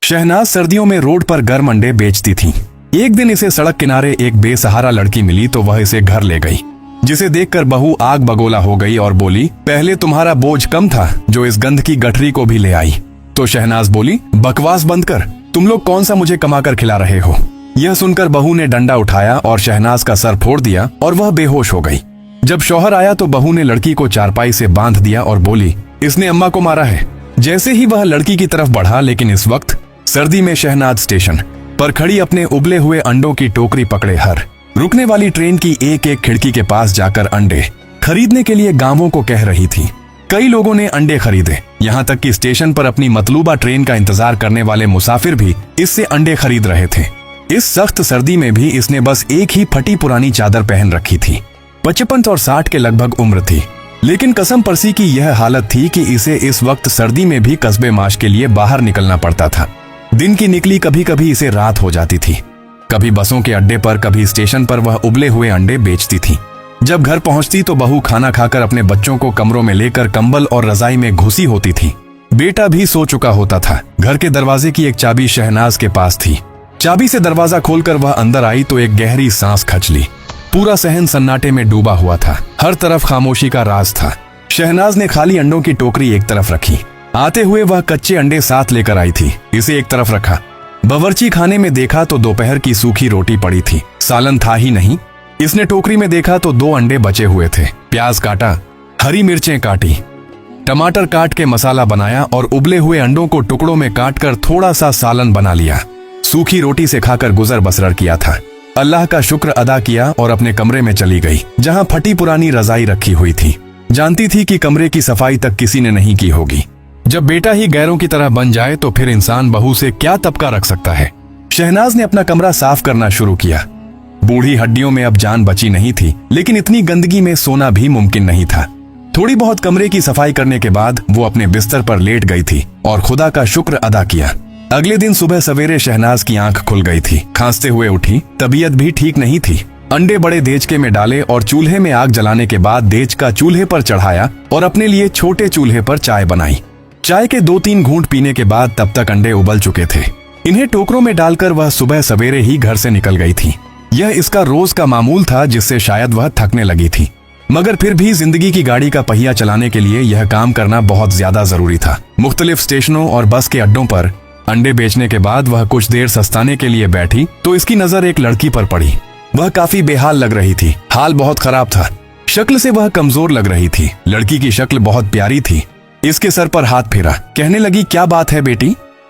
शहनाज सर्दियों में रोड पर गर्म अंडे बेचती थी। एक दिन इसे सड़क किनारे एक बेसहारा लड़की मिली तो वह इसे घर ले गई, जिसे देखकर बहू आग बगोला हो गई और बोली, पहले तुम्हारा बोझ कम था जो इस गंध की गठरी को भी ले आई। तो शहनाज बोली, बकवास बंद कर, तुम लोग कौन सा मुझे कमाकर खिला रहे हो। यह सुनकर बहू ने डंडा उठाया और शहनाज का सर फोड़ दिया और वह बेहोश हो गई। जब शौहर आया तो बहू ने लड़की को चारपाई से बांध दिया और बोली, इसने अम्मा को मारा है। जैसे ही वह लड़की की तरफ बढ़ा, लेकिन इस वक्त सर्दी में शहनाज स्टेशन पर खड़ी अपने उबले हुए अंडों की टोकरी पकड़े हर रुकने वाली ट्रेन की एक एक खिड़की के पास जाकर अंडे खरीदने के लिए गांवों को कह रही थी। कई लोगों ने अंडे खरीदे, यहाँ तक कि स्टेशन पर अपनी मतलूबा ट्रेन का इंतजार करने वाले मुसाफिर भी इससे अंडे खरीद रहे थे। इस सख्त सर्दी में भी इसने बस एक ही फटी पुरानी चादर पहन रखी थी। 55 और 60 के लगभग उम्र थी, लेकिन कसम परसी की यह हालत थी कि इसे इस वक्त सर्दी में भी कस्बे माश के लिए बाहर निकलना पड़ता था। दिन की निकली कभी कभी इसे रात हो जाती थी। कभी बसों के अड्डे पर, कभी स्टेशन पर वह उबले हुए अंडे बेचती थी। जब घर पहुंचती तो बहू खाना खाकर अपने बच्चों को कमरों में लेकर कंबल और रजाई में घुसी होती थी। बेटा भी सो चुका होता था। घर के दरवाजे की एक चाबी शहनाज के पास थी। चाबी से दरवाजा खोलकर वह अंदर आई तो एक गहरी सांस खच ली। पूरा सहन सन्नाटे में डूबा हुआ था। हर तरफ खामोशी का राज था। शहनाज ने खाली अंडों की टोकरी एक तरफ रखी। आते हुए वह कच्चे अंडे साथ लेकर आई थी। इसे एक तरफ रखा। बावर्ची खाने में देखा तो दोपहर की सूखी रोटी पड़ी थी, सालन था ही नहीं। इसने टोकरी में देखा तो 2 अंडे बचे हुए थे। प्याज काटा, हरी मिर्चें काटी, टमाटर काट के मसाला बनाया और उबले हुए अंडों को टुकड़ों में काटकर थोड़ा सा सालन बना लिया। सूखी रोटी से खाकर गुजर बसर किया था। अल्लाह का शुक्र अदा किया और अपने कमरे में चली गई, जहां फटी पुरानी रजाई रखी हुई थी। जानती थी कि कमरे की सफाई तक किसी ने नहीं की होगी। जब बेटा ही गैरों की तरह बन जाए तो फिर इंसान बहू से क्या तबका रख सकता है। शहनाज ने अपना कमरा साफ करना शुरू किया। बूढ़ी हड्डियों में अब जान बची नहीं थी, लेकिन इतनी गंदगी में सोना भी मुमकिन नहीं था। थोड़ी बहुत कमरे की सफाई करने के बाद वो अपने बिस्तर पर लेट गई थी और खुदा का शुक्र अदा किया। अगले दिन सुबह सवेरे शहनाज की आंख खुल गई थी। खांसते हुए उठी, तबीयत भी ठीक नहीं थी। अंडे बड़े देचके में डाले और चूल्हे में आग जलाने के बाद देच का चूल्हे पर चढ़ाया और अपने लिए छोटे चूल्हे पर चाय बनाई। चाय के 2-3 घूंट पीने के बाद तब तक अंडे उबल चुके थे। इन्हें टोकरों में डालकर वह सुबह सवेरे ही घर से निकल गई थी। यह इसका रोज का मामूल था, जिससे शायद वह थकने लगी थी, मगर फिर भी जिंदगी की गाड़ी का पहिया चलाने के लिए यह काम करना बहुत ज्यादा जरूरी था। मुख्तलिफ स्टेशनों और बस के अड्डों पर अंडे बेचने के बाद वह कुछ देर सस्ताने के लिए बैठी तो इसकी नजर एक लड़की पर पड़ी। वह काफी बेहाल लग रही थी। हाल बहुत खराब था। शक्ल से वह कमजोर लग रही थी। लड़की की शक्ल बहुत प्यारी थी। इसके सर पर हाथ फेरा, कहने लगी, क्या बात है बेटी,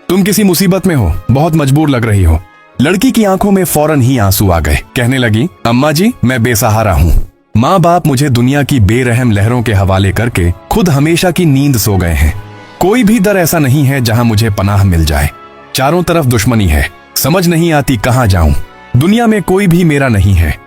तुम किसी मुसीबत में हो, बहुत मजबूर लग रही हो। लड़की की आंखों में फौरन ही आंसू आ गए। कहने लगी, अम्मा जी, मैं बेसहारा हूँ। माँ बाप मुझे दुनिया की बेरहम लहरों के हवाले करके खुद हमेशा की नींद सो गए हैं। कोई भी दर ऐसा नहीं है जहां मुझे पनाह मिल जाए। चारों तरफ दुश्मनी है, समझ नहीं आती कहां जाऊं। दुनिया में कोई भी मेरा नहीं है।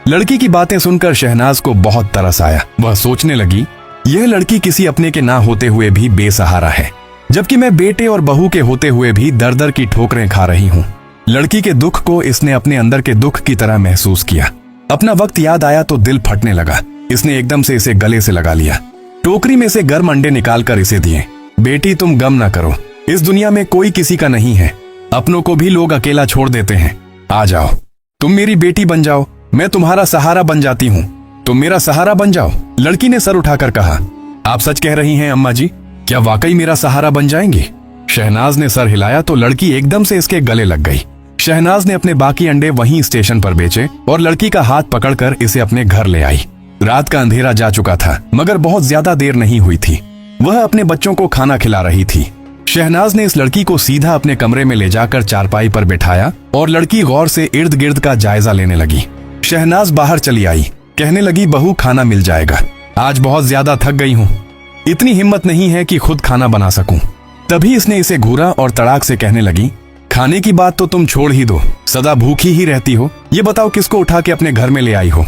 लड़की की बातें सुनकर शहनाज को बहुत तरस आया। वह सोचने लगी, यह लड़की किसी अपने के ना होते हुए भी बेसहारा है, जबकि मैं बेटे और बहू के होते हुए भी दर दर की ठोकरें खा रही हूँ। लड़की के दुख को इसने अपने अंदर के दुख की तरह महसूस किया। अपना वक्त याद आया तो दिल फटने लगा। इसने एकदम से इसे गले से लगा लिया। टोकरी में से गर्म अंडे निकालकर इसे दिए। बेटी, तुम गम ना करो, इस दुनिया में कोई किसी का नहीं है। अपनों को भी लोग अकेला छोड़ देते हैं। आ जाओ, तुम मेरी बेटी बन जाओ, मैं तुम्हारा सहारा बन जाती हूँ। तुम मेरा सहारा बन जाओ। लड़की ने सर उठाकर कहा, आप सच कह रही हैं अम्मा जी? क्या वाकई मेरा सहारा बन जाएंगी? शहनाज ने सर हिलाया तो लड़की एकदम से इसके गले लग गई। शहनाज ने अपने बाकी अंडे वहीं स्टेशन पर बेचे और लड़की का हाथ पकड़कर इसे अपने घर ले आई। रात का अंधेरा जा चुका था, मगर बहुत ज्यादा देर नहीं हुई थी। वह अपने बच्चों को खाना खिला रही थी। शहनाज ने इस लड़की को सीधा अपने कमरे में ले जाकर चारपाई पर बिठाया और लड़की गौर से इर्द गिर्द का जायजा लेने लगी। शहनाज बाहर चली आई। कहने लगी, बहू, खाना मिल जाएगा, आज बहुत ज्यादा थक गई हूँ। इतनी हिम्मत नहीं है कि खुद खाना बना सकूं। तभी इसने इसे घूरा और तड़ाक से कहने लगी, खाने की बात तो तुम छोड़ ही दो, सदा भूखी ही रहती हो। ये बताओ किसको उठा के अपने घर में ले आई हो?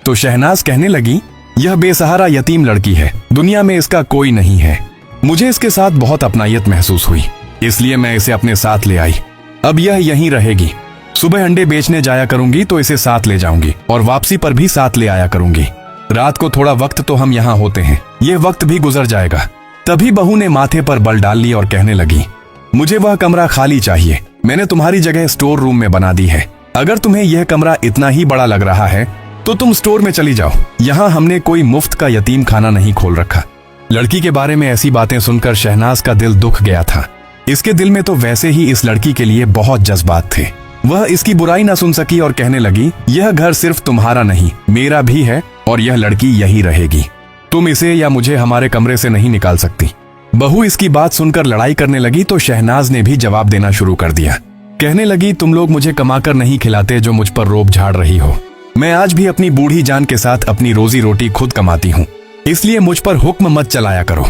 तो शहनाज कहने लगी, यह बेसहारा यतीम लड़की है, दुनिया में इसका कोई नहीं है। मुझे इसके साथ बहुत अपनायत महसूस हुई, इसलिए मैं इसे अपने साथ ले आई। अब यह यहीं रहेगी। सुबह अंडे बेचने जाया करूंगी तो इसे साथ ले जाऊंगी और वापसी पर भी साथ ले आया करूंगी। रात को थोड़ा वक्त तो हम यहाँ होते हैं, यह वक्त भी गुजर जाएगा। तभी बहू ने माथे पर बल डाल ली और कहने लगी, मुझे वह कमरा खाली चाहिए। मैंने तुम्हारी जगह स्टोर रूम में बना दी है। अगर तुम्हें यह कमरा इतना ही बड़ा लग रहा है तो तुम स्टोर में चली जाओ। यहाँ हमने कोई मुफ्त का यतीम खाना नहीं खोल रखा। लड़की के बारे में ऐसी बातें सुनकर शहनाज का दिल दुख गया था। इसके दिल में तो वैसे ही इस लड़की के लिए बहुत जज्बात थे। वह इसकी बुराई ना सुन सकी और कहने लगी, यह घर सिर्फ तुम्हारा नहीं, मेरा भी है और यह लड़की यही रहेगी। तुम इसे या मुझे हमारे कमरे से नहीं निकाल सकती। बहू इसकी बात सुनकर लड़ाई करने लगी तो शहनाज ने भी जवाब देना शुरू कर दिया। कहने लगी, तुम लोग मुझे कमाकर नहीं खिलाते जो मुझ पर रोब झाड़ रही हो। मैं आज भी अपनी बूढ़ी जान के साथ अपनी रोजी रोटी खुद कमाती हूँ, इसलिए मुझ पर हुक्म मत चलाया करो।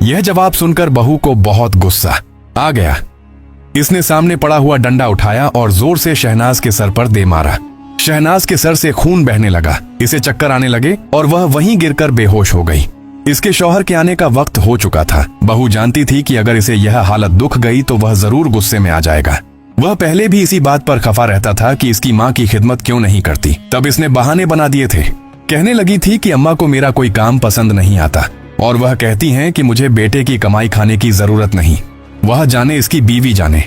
यह जवाब सुनकर बहू को बहुत गुस्सा आ गया। इसने सामने पड़ा हुआ डंडा उठाया और जोर से शहनाज के सर पर दे मारा। शहनाज के सर से खून बहने लगा। इसे चक्कर आने लगे और वह वहीं गिरकर बेहोश हो गई। इसके शौहर के आने का वक्त हो चुका था। बहू जानती थी कि अगर इसे यह हालत दुख गई तो वह जरूर गुस्से में आ जाएगा। वह पहले भी इसी बात पर खफा रहता था कि इसकी माँ की खिदमत क्यों नहीं करती। तब इसने बहाने बना दिए थे। कहने लगी थी कि अम्मा को मेरा कोई काम पसंद नहीं आता और वह कहती हैं कि मुझे बेटे की कमाई खाने की जरूरत नहीं। वह जाने इसकी बीवी जाने।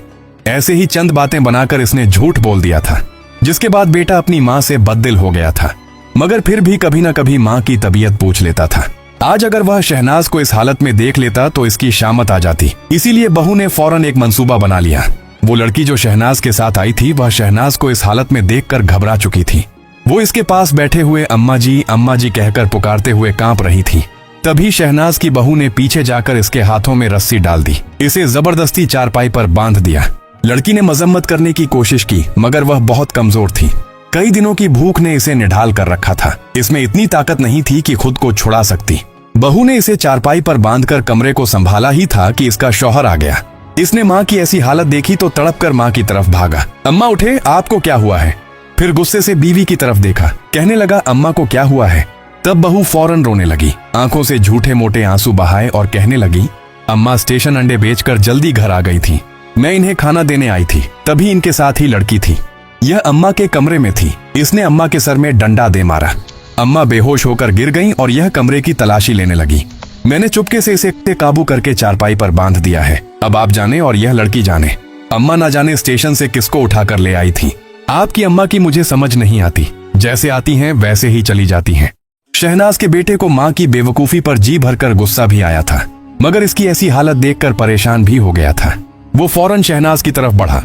ऐसे ही चंद बातें बनाकर इसने झूठ बोल दिया था, जिसके बाद बेटा अपनी माँ से बददिल हो गया था। मगर फिर भी कभी न कभी माँ की तबीयत पूछ लेता था। आज अगर वह शहनाज को इस हालत में देख लेता तो इसकी शामत आ जाती। इसीलिए बहू ने फौरन एक मंसूबा बना लिया। वो लड़की जो शहनाज के साथ आई थी, वह शहनाज को इस हालत में देखकर घबरा चुकी थी। वो इसके पास बैठे हुए अम्मा जी कहकर पुकारते हुए कांप रही थी। तभी शहनाज की बहू ने पीछे जाकर इसके हाथों में रस्सी डाल दी। इसे जबरदस्ती चारपाई पर बांध दिया। लड़की ने मजम्मत करने की कोशिश की, मगर वह बहुत कमजोर थी। कई दिनों की भूख ने इसे निढाल कर रखा था। इसमें इतनी ताकत नहीं थी कि खुद को छुड़ा सकती। बहू ने इसे चारपाई पर बांधकर कमरे को संभाला ही था कि इसका शौहर आ गया। इसने माँ की ऐसी हालत देखी तो तड़प कर माँ की तरफ भागा। अम्मा उठे, आपको क्या हुआ है? फिर गुस्से से बीवी की तरफ देखा। कहने लगा, अम्मा को क्या हुआ है? तब बहू फौरन रोने लगी। आंखों से झूठे मोटे आंसू बहाए और कहने लगी, अम्मा स्टेशन अंडे बेचकर जल्दी घर आ गई थी। मैं इन्हें खाना देने आई थी, तभी इनके साथ ही लड़की थी। यह अम्मा के कमरे में थी। इसने अम्मा के सर में डंडा दे मारा। अम्मा बेहोश होकर गिर गईं और यह कमरे की तलाशी लेने लगी। मैंने चुपके से इसे काबू करके चारपाई पर बांध दिया है। अब आप जाने और यह लड़की जाने। अम्मा ना जाने स्टेशन से किसको उठाकर ले आई थी। आपकी अम्मा की मुझे समझ नहीं आती। जैसे आती हैं वैसे ही चली जाती हैं। शहनाज के बेटे को माँ की बेवकूफी पर जी भरकर गुस्सा भी आया था, मगर इसकी ऐसी हालत देखकर परेशान भी हो गया था। वो फौरन शहनाज की तरफ बढ़ा।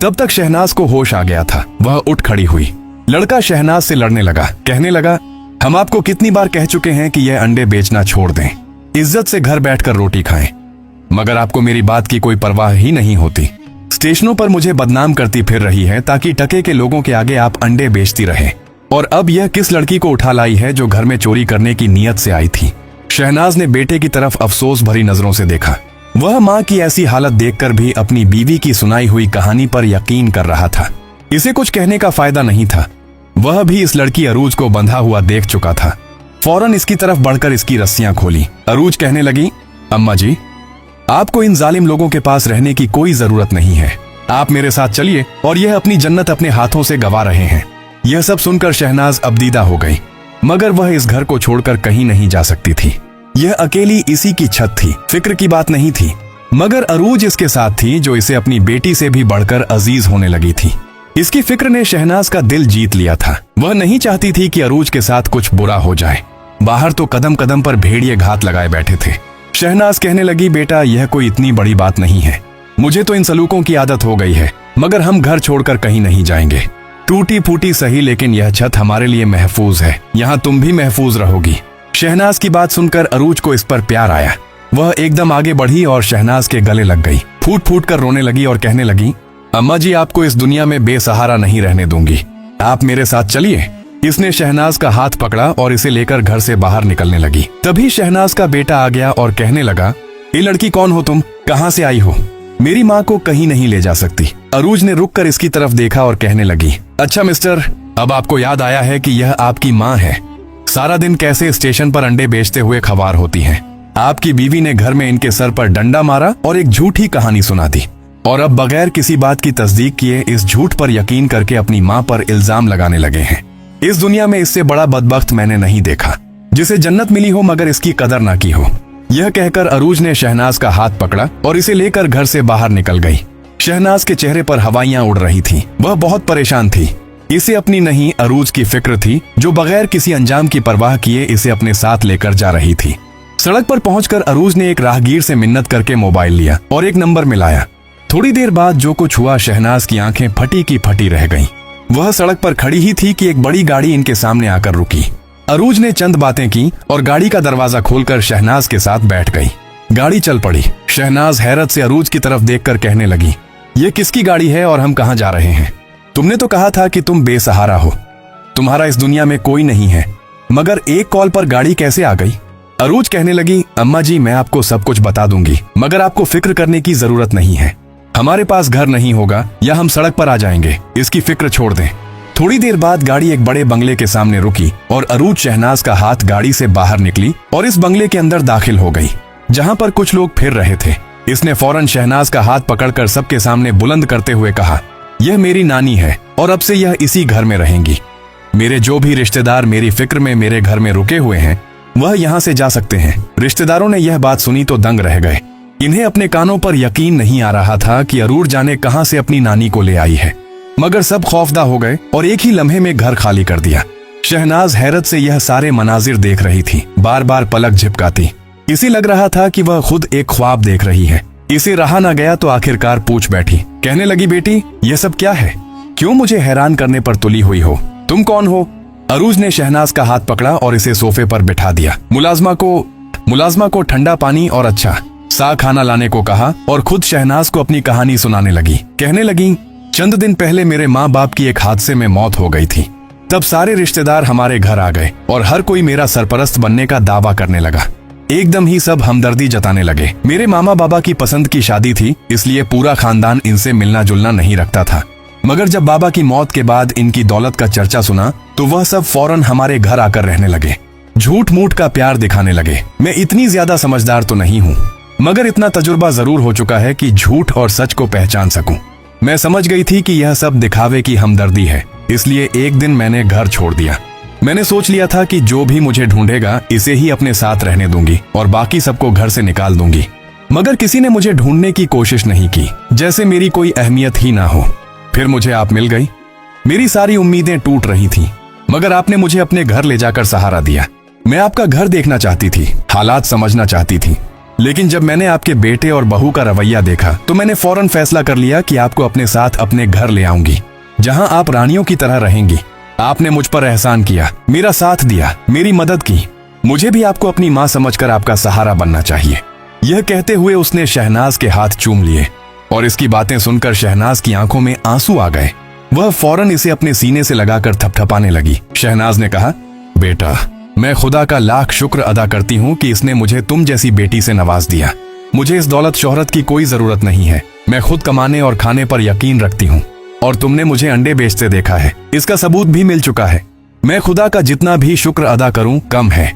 तब तक शहनाज को होश आ गया था। वह उठ खड़ी हुई। लड़का शहनाज से लड़ने लगा। कहने लगा, हम आपको कितनी बार कह चुके हैं कि यह अंडे बेचना छोड़ दें, इज्जत से घर बैठकर रोटी खाएं, मगर आपको मेरी बात की कोई परवाह ही नहीं होती। स्टेशनों पर मुझे बदनाम करती फिर रही है ताकि टके के लोगों के आगे आप अंडे बेचती रहे। और अब यह किस लड़की को उठा लाई है जो घर में चोरी करने की नीयत से आई थी? शहनाज ने बेटे की तरफ अफसोस भरी नजरों से देखा। वह माँ की ऐसी हालत देखकर भी अपनी बीवी की सुनाई हुई कहानी पर यकीन कर रहा था। इसे कुछ कहने का फायदा नहीं था। वह भी इस लड़की अरूज को बंधा हुआ देख चुका था। फौरन इसकी तरफ बढ़कर इसकी रस्सियां खोली। अरूज कहने लगी, अम्मा जी, आपको इन जालिम लोगों के पास रहने की कोई जरूरत नहीं है। आप मेरे साथ चलिए और यह अपनी जन्नत अपने हाथों से गंवा रहे हैं। यह सब सुनकर शहनाज अबदीदा हो गई, मगर वह इस घर को छोड़कर कहीं नहीं जा सकती थी। यह अकेली इसी की छत थी। फिक्र की बात नहीं थी, मगर अरूज इसके साथ थी जो इसे अपनी बेटी से भी बढ़कर अजीज होने लगी थी। इसकी फिक्र ने शहनाज का दिल जीत लिया था। वह नहीं चाहती थी कि अरूज के साथ कुछ बुरा हो जाए। बाहर तो कदम कदम पर भेड़िए घात लगाए बैठे थे। शहनाज कहने लगी, बेटा, यह कोई इतनी बड़ी बात नहीं है। मुझे तो इन सलूकों की आदत हो गई है, मगर हम घर छोड़कर कहीं नहीं जाएंगे। टूटी फूटी सही, लेकिन यह छत हमारे लिए महफूज है। यहाँ तुम भी महफूज रहोगी। शहनाज की बात सुनकर अरूज को इस पर प्यार आया। वह एकदम आगे बढ़ी और शहनाज के गले लग गई। फूट फूट कर रोने लगी और कहने लगी, अम्मा जी, आपको इस दुनिया में बेसहारा नहीं रहने दूंगी। आप मेरे साथ चलिए। इसने शहनाज का हाथ पकड़ा और इसे लेकर घर से बाहर निकलने लगी। तभी शहनाज का बेटा आ गया और कहने लगा, ये लड़की कौन हो तुम? कहाँ से आई हो? मेरी माँ को कहीं नहीं ले जा सकती। अरूज ने रुक कर इसकी तरफ देखा और कहने लगी, अच्छा मिस्टर, अब आपको याद आया है कि यह आपकी माँ है। सारा दिन कैसे स्टेशन पर अंडे बेचते हुए खवार होती हैं। आपकी बीवी ने घर में इनके सर पर डंडा मारा और एक झूठी कहानी सुना दी, और अब बगैर किसी बात की तस्दीक किए इस झूठ पर यकीन करके अपनी माँ पर इल्जाम लगाने लगे हैं। इस दुनिया में इससे बड़ा बदबख्त मैंने नहीं देखा, जिसे जन्नत मिली हो मगर इसकी कदर ना की हो। यह कहकर अरूज ने शहनाज का हाथ पकड़ा और इसे लेकर घर से बाहर निकल गई। शहनाज के चेहरे पर हवाइयां उड़ रही थी। वह बहुत परेशान थी। इसे अपनी नहीं अरूज की फिक्र थी, जो बगैर किसी अंजाम की परवाह किए इसे अपने साथ लेकर जा रही थी। सड़क पर पहुंचकर अरूज ने एक राहगीर से मिन्नत करके मोबाइल लिया और एक नंबर मिलाया। थोड़ी देर बाद जो कुछ हुआ, शहनाज की आंखें फटी की फटी रह गईं। वह सड़क पर खड़ी ही थी कि एक बड़ी गाड़ी इनके सामने आकर रुकी। अरूज ने चंद बातें की और गाड़ी का दरवाजा खोलकर शहनाज के साथ बैठ गई। गाड़ी चल पड़ी। शहनाज हैरत से अरूज की तरफ देखकर कहने लगी, ये किसकी गाड़ी है और हम कहाँ जा रहे हैं? तुमने तो कहा था कि तुम बेसहारा हो, तुम्हारा इस दुनिया में कोई नहीं है, मगर एक कॉल पर गाड़ी कैसे आ गई? अरूज कहने लगी, अम्मा जी मैं आपको सब कुछ बता दूंगी, मगर आपको फिक्र करने की जरूरत नहीं है। हमारे पास घर नहीं होगा या हम सड़क पर आ जाएंगे, इसकी फिक्र छोड़ दें। थोड़ी देर बाद गाड़ी एक बड़े बंगले के सामने रुकी और अरूज शहनाज का हाथ गाड़ी से बाहर निकली और इस बंगले के अंदर दाखिल हो गई, जहां पर कुछ लोग फिर रहे थे। इसने फौरन शहनाज का हाथ पकड़कर सबके सामने बुलंद करते हुए कहा, यह मेरी नानी है और अब से यह इसी घर में रहेंगी। मेरे जो भी रिश्तेदार मेरी फिक्र में मेरे घर में रुके हुए हैं वह यहाँ से जा सकते हैं। रिश्तेदारों ने यह बात सुनी तो दंग रह गए। इन्हें अपने कानों पर यकीन नहीं आ रहा था कि अरूज जाने कहां से अपनी नानी को ले आई है, मगर सब खौफदा हो गए और एक ही लम्हे में घर खाली कर दिया। शहनाज हैरत से यह सारे मनाजिर देख रही थी, बार बार पलक झपकाती। इसे लग रहा था कि वह खुद एक ख्वाब देख रही है। इसे रहा न गया तो आखिरकार पूछ बैठी। कहने लगी, बेटी यह सब क्या है? क्यों मुझे हैरान करने पर तुली हुई हो? तुम कौन हो? अरूज ने शहनाज का हाथ पकड़ा और इसे सोफे पर बिठा दिया। मुलाजमा को ठंडा पानी और अच्छा सा खाना लाने को कहा और खुद शहनाज को अपनी कहानी सुनाने लगी। कहने लगी, चंद दिन पहले मेरे माँ बाप की एक हादसे में मौत हो गई थी। तब सारे रिश्तेदार हमारे घर आ गए और हर कोई मेरा सरपरस्त बनने का दावा करने लगा। एकदम ही सब हमदर्दी जताने लगे। मेरे मामा बाबा की पसंद की शादी थी, इसलिए पूरा खानदान इनसे मिलना जुलना नहीं रखता था। मगर जब बाबा की मौत के बाद इनकी दौलत का चर्चा सुना तो वह सब फौरन हमारे घर आकर रहने लगे। झूठ मूठ का प्यार दिखाने लगे। मैं इतनी ज्यादा समझदार तो नहीं हूँ, मगर इतना तजुर्बा जरूर हो चुका है कि झूठ और सच को पहचान सकूं। मैं समझ गई थी कि यह सब दिखावे की हमदर्दी है, इसलिए एक दिन मैंने घर छोड़ दिया। मैंने सोच लिया था कि जो भी मुझे ढूंढेगा इसे ही अपने साथ रहने दूंगी और बाकी सबको घर से निकाल दूंगी। मगर किसी ने मुझे ढूंढने की कोशिश नहीं की, जैसे मेरी कोई अहमियत ही ना हो। फिर मुझे आप मिल गई। मेरी सारी उम्मीदें टूट रही थी, मगर आपने मुझे अपने घर ले जाकर सहारा दिया। मैं आपका घर देखना चाहती थी, हालात समझना चाहती थी, लेकिन जब मैंने आपके बेटे और बहू का रवैया देखा तो मैंने फौरन फैसला कर लिया कि आपको अपने साथ अपने घर ले आऊंगी, जहां आप रानियों की तरह रहेंगी। आपने मुझ पर एहसान किया, मेरा साथ दिया, मेरी मदद की। मुझे भी आपको अपनी माँ समझकर आपका सहारा बनना चाहिए। यह कहते हुए उसने शहनाज के हाथ चूम लिए और इसकी बातें सुनकर शहनाज की आंखों में आंसू आ गए। वह फौरन इसे अपने सीने से लगाकर थपथपाने लगी। शहनाज ने कहा, बेटा मैं खुदा का लाख शुक्र अदा करती हूँ कि इसने मुझे तुम जैसी बेटी से नवाज दिया। मुझे इस दौलत शोहरत की कोई जरूरत नहीं है। मैं खुद कमाने और खाने पर यकीन रखती हूँ और तुमने मुझे अंडे बेचते देखा है, इसका सबूत भी मिल चुका है। मैं खुदा का जितना भी शुक्र अदा करूँ कम है।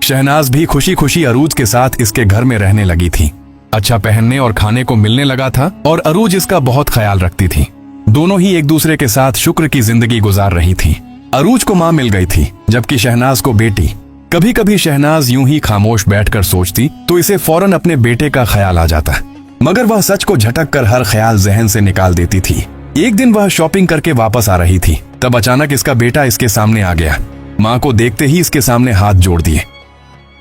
शहनाज भी खुशी खुशी अरूज के साथ इसके घर में रहने लगी थी। अच्छा पहनने और खाने को मिलने लगा था और अरूज इसका बहुत ख्याल रखती थी। दोनों ही एक दूसरे के साथ शुक्र की जिंदगी गुजार रही थी। अरूज को माँ मिल गई थी, जबकि शहनाज को बेटी। कभी कभी शहनाज यूं ही खामोश बैठकर सोचती तो इसे फौरन अपने बेटे का ख्याल आ जाता, मगर वह सच को झटक कर हर ख्याल जहन से निकाल देती थी। एक दिन वह शॉपिंग करके वापस आ रही थी, तब अचानक इसका बेटा इसके सामने आ गया। माँ को देखते ही इसके सामने हाथ जोड़ दिए।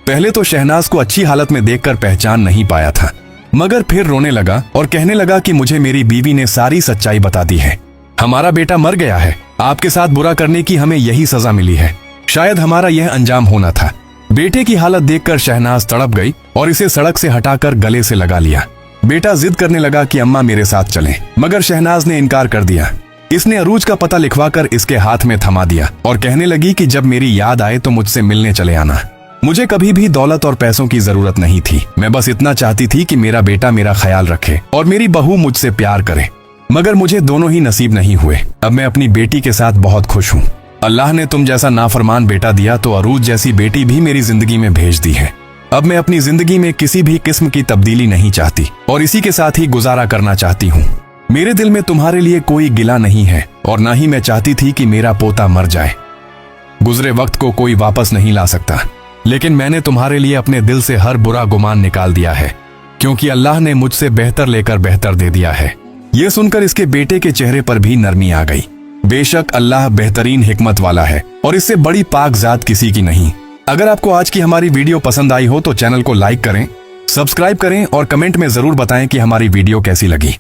पहले तो शहनाज को अच्छी हालत में देखकर पहचान नहीं पाया था, मगर फिर रोने लगा और कहने लगा कि मुझे मेरी बीवी ने सारी सच्चाई बता दी है। हमारा बेटा मर गया है। आपके साथ बुरा करने की हमें यही सजा मिली है। शायद हमारा यह अंजाम होना था। बेटे की हालत देखकर शहनाज तड़प गई और इसे सड़क से हटाकर गले से लगा लिया। बेटा जिद करने लगा कि अम्मा मेरे साथ चलें, मगर शहनाज ने इनकार कर दिया। इसने अरूज का पता लिखवाकर इसके हाथ में थमा दिया और कहने लगी कि जब मेरी याद आए तो मुझसे मिलने चले आना। मुझे कभी भी दौलत और पैसों की जरूरत नहीं थी। मैं बस इतना चाहती थी कि मेरा बेटा मेरा ख्याल रखे और मेरी बहू मुझसे प्यार करे, मगर मुझे दोनों ही नसीब नहीं हुए। अब मैं अपनी बेटी के साथ बहुत खुश हूँ। अल्लाह ने तुम जैसा नाफरमान बेटा दिया तो अरूज जैसी बेटी भी मेरी जिंदगी में भेज दी है। अब मैं अपनी जिंदगी में किसी भी किस्म की तब्दीली नहीं चाहती और इसी के साथ ही गुजारा करना चाहती हूँ। मेरे दिल में तुम्हारे लिए कोई गिला नहीं है और ना ही मैं चाहती थी कि मेरा पोता मर जाए। गुजरे वक्त को कोई वापस नहीं ला सकता। लेकिन मैंने तुम्हारे लिए अपने दिल से हर बुरा गुमान निकाल दिया है, क्योंकि अल्लाह ने मुझसे बेहतर लेकर बेहतर दे दिया है। ये सुनकर इसके बेटे के चेहरे पर भी नरमी आ गई। बेशक अल्लाह बेहतरीन हिकमत वाला है और इससे बड़ी पाक जात किसी की नहीं। अगर आपको आज की हमारी वीडियो पसंद आई हो तो चैनल को लाइक करें, सब्सक्राइब करें और कमेंट में जरूर बताएं कि हमारी वीडियो कैसी लगी।